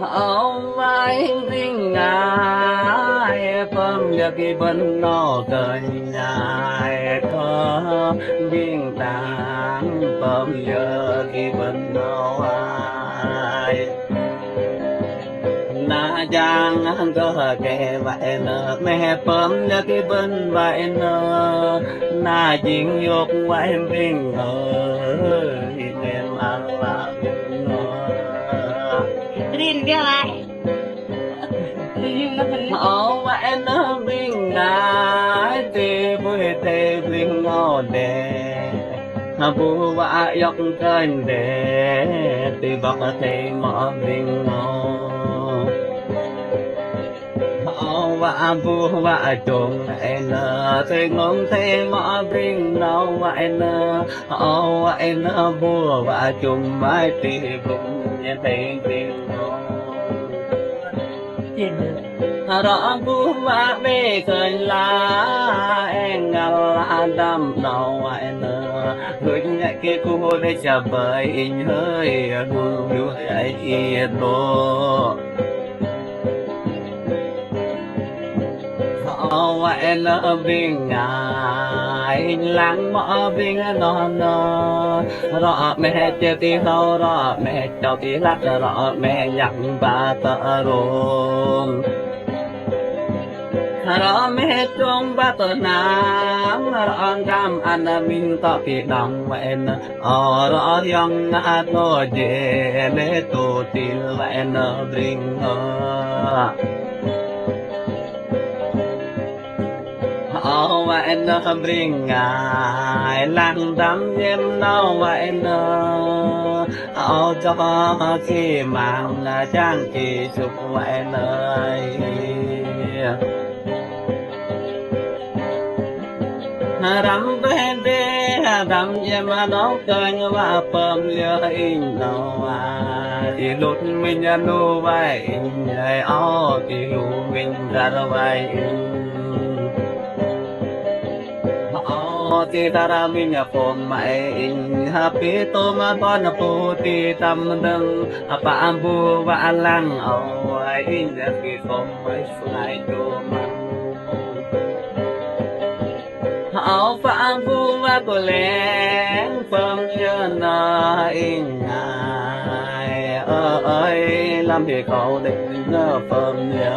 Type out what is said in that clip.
ông vai riêng ngài phẩm nhật kỳ bên nó cởi ngài có biên tạng phẩm nhật kỳ bên nó ai na giang cơ kề vậy nơ mẹ phẩm nhật kỳ bên vậy nơ na chính dục vậy riêng ơi em ăn là Rin dia lại. Rin nó vẫn họ vậy nó riêng ngài tê vui tê riêng ngô đê bu vạ dọc kênh đê tê bọc tê mỏ riêng ngô họ vạ bu vạ trùng em tê ngôn tê mỏ riêng nâu vậy nơ họ vậy nó bu vạ trùng mai tê bụng tê riêng ngô rõ bu vạ bê khơi lá em ngà đam nâu vậy nơ người nhạy kia cô để chờ bơi hơi hương ấy đô họ vậy nó bên ngài lăng mõ bên nó rõ mẹ chơi tí hâu rõ mẹ cho tí lát rõ mẹ nhặt ba tờ rôm rõ mẹ trong ba tờ nám rõ cam ăn mình tọ tí đồng vậy nó rõ dòng ngã nó dễ lê tổ tí vậy nó bring vậy nó bring ngài lăng đắm em nó vậy nó cho khi mang là trang kỳ chụp vậy nơi rắm bên đê rắm em nó cơn và phẩm lừa in nó thì lúc mình nu vậy ngày ó thì lúc mình ra vậy ti tara minya pom mai happy to ma ton puti tam dang apa ambu wa alang awai in the ki pom mai sunai do man ao pa ambu wa ko leng pom na in ai ơi làm việc cậu định pom nhớ